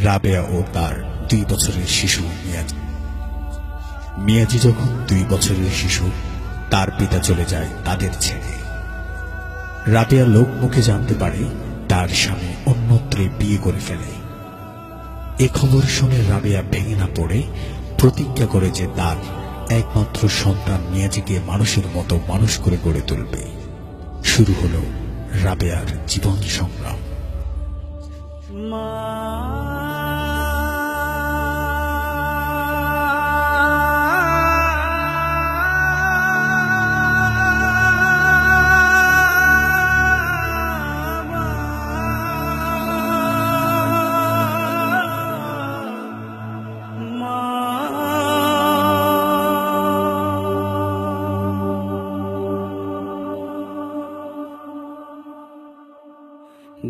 রাবেয়া ও তার 2 বছরের শিশু মিয়াজি। মিয়াজি যখন 2 বছরের শিশু, তার পিতা চলে যায় তাদের ছেড়ে। রাবেয়া লোকমুখে জানতে পারে তার স্বামী অন্যত্রে বিয়ে করে ফেলে। এ খবর শুনে রাবেয়া ভেঙে না পড়ে প্রতিজ্ঞা করে যে তার একমাত্র সন্তান মিয়াজিকে মানুষের মতো মানুষ করে গড়ে তুলবে। শুরু হলো রাবেয়ার জীবন সংগ্রাম।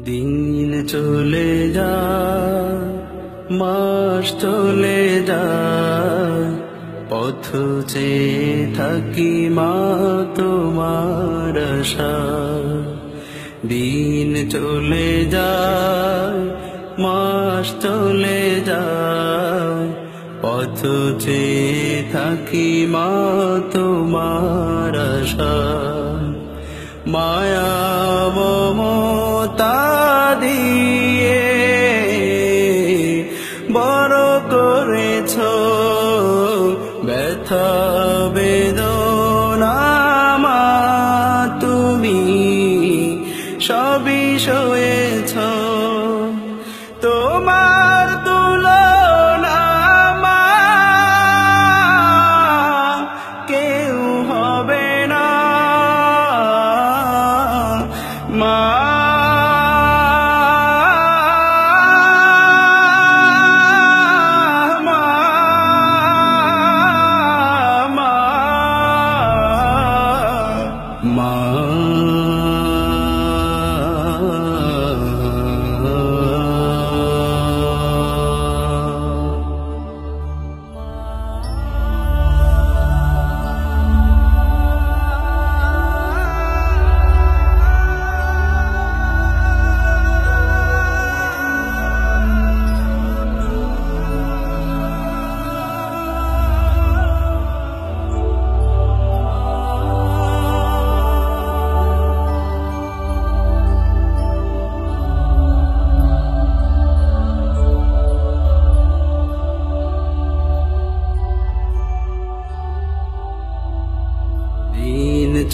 দিন চলে যায়, মাস চলে যায়, পথ চেয়ে থাকি মা তোমার আশায়। দিন চলে যায়, মাস চলে যায়, পথ চেয়ে থাকি মা তোমার আশায়। মায়া মমতা দিয়ে বড় করেছ, ব্যথা বেদনা মা তুমি সবই সয়েছ। তোমার তুলনা মা কেউ হবে না। মা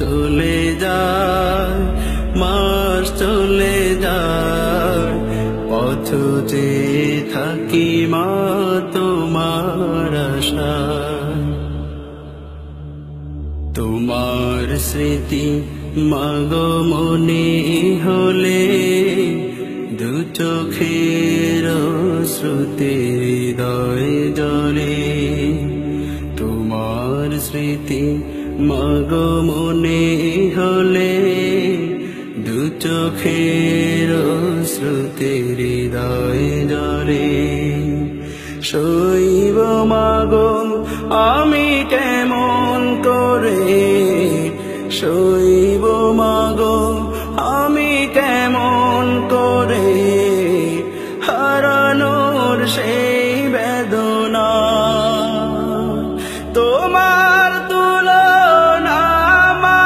চলে যায়, মাস চলে যায়, পথ চেয়ে থাকি মা তোমার আশায়। তোমার স্মৃতি মাগো মনে হলে, দু চোখের শ্রুতি হৃদয় জলে। তোমার স্মৃতি মাগো মনে হলে, দু চোখের শ্রুতি হৃদয় জলে। শৈব মাগো আমি কেমন করে, শৈব মাগো আমি কেমন করে, হারানোর সেই বেদনা। তোমার তুলনা মা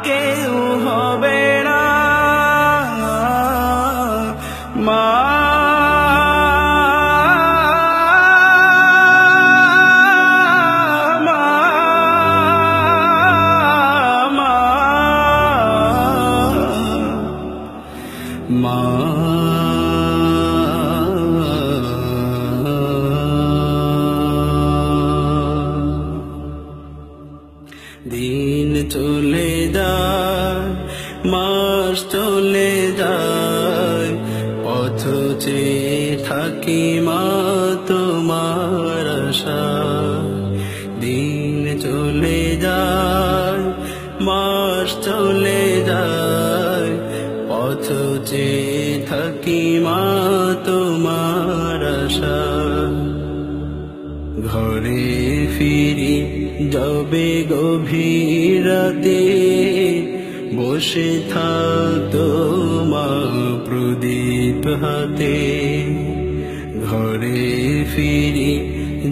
কেউ হবে না। মা দিন চলে যায়, মাস চলে যায়, পথ চেয়ে থাকি মা তোমার আশায়। দিন চলে যায়, মাস চলে যায়, পথ চেয়ে থাকি মা তোমার আশায়। ঘরে ফিরি যাবে গভীর রাতে, বসে থাকতো মা প্রদীপ হাতে ঘরে ফিরি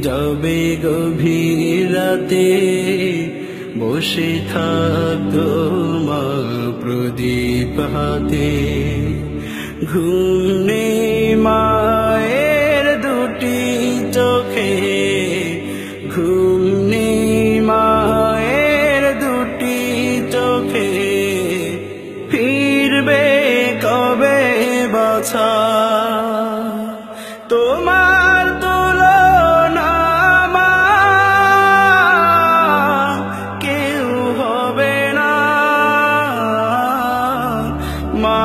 যাবে গভীর রাতে বসে থাকতো মা প্রদীপ হাতে ঘুম নেই মায়ের দুটি চোখে ঘুম নেই মায়ের দুটি চোখে ফিরবে কবে বাছা তোমার তুলনা মা কেউ হবে না মা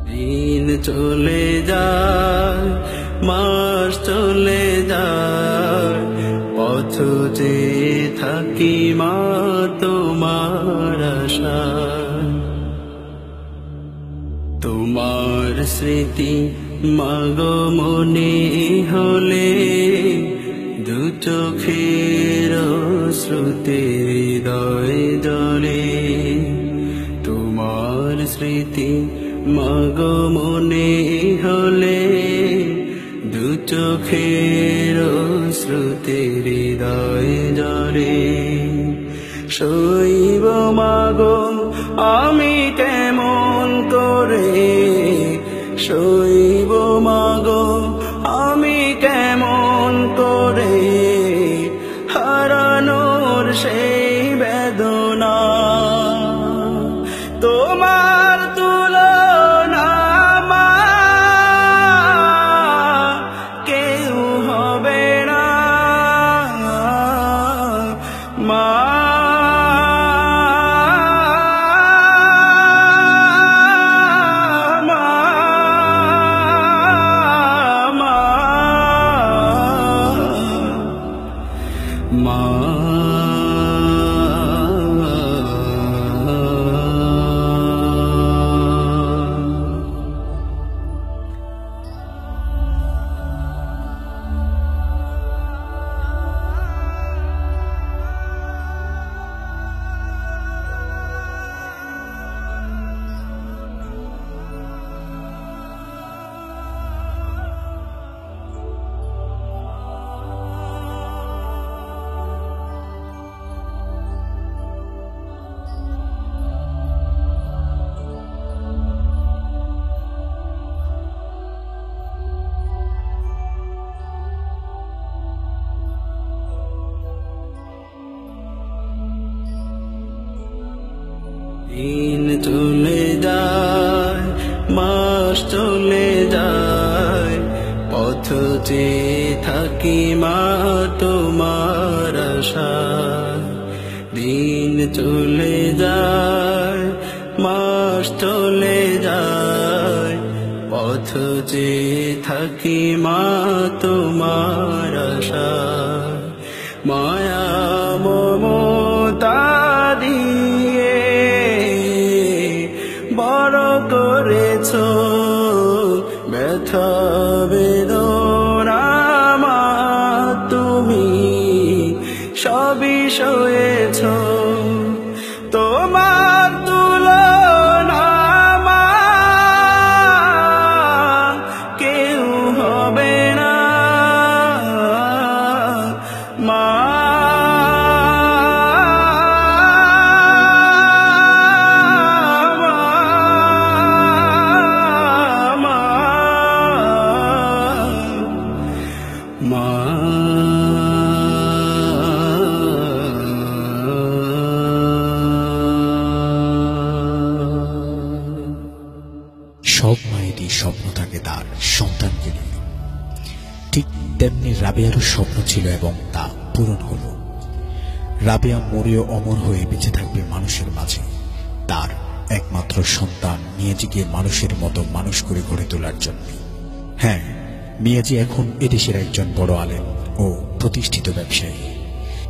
দিন চলে যায় মাস চলে যায় পথ চেয়ে থাকি মা তোমার আশায় তোমার স্মৃতি মাগো মনে হলে দু চোখের শ্রুতে হৃদয় জলে তোমার স্মৃতি মাগো মনে হলে দু চোখের শ্রুতে হৃদয় জলে শৈব মাগো আমি কেমন করে শৈব মাগো আমি কেমন করে হারানোর সেই বেদনা তোমার তুলনা মা কেউ হবে না মা দিন চলে যায় মাস চলে যায় পথ চেয়ে থাকি মা তোমার আশায় দিন চলে যায় মাস চলে যায় পথ চেয়ে থাকি মা তোমার আশায় মায়া মমতা দিয়ে বড় করেছো ব্যথা বেদনা মা তুমি সবই সয়েছো তোমার তুলনা মা কে তার সন্তানকে নিয়ে। ঠিক তেমনি রাবেয়ারও স্বপ্ন ছিল এবং তা পূরণ হলো। রাবেয়া মরেও অমর হয়ে বেঁচে থাকবে মানুষের মাঝে, তার একমাত্র সন্তান মিয়াজিকে মানুষের মতো মানুষ করে গড়ে তোলার জন্য। হ্যাঁ, মিয়াজি এখন এদেশের একজন বড় আলেম ও প্রতিষ্ঠিত ব্যবসায়ী।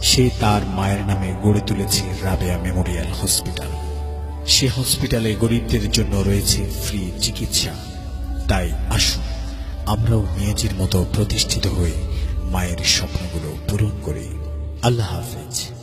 সে তার মায়ের নামে গড়ে তুলেছে রাবেয়া মেমোরিয়াল হসপিটাল। সে হসপিটালে গরিবদের জন্য রয়েছে ফ্রি চিকিৎসা। তাই আসুন আমরাও মিয়াজির মতো প্রতিষ্ঠিত হয়ে মায়ের স্বপ্নগুলো পূরণ করি। আল্লাহ হাফেজ।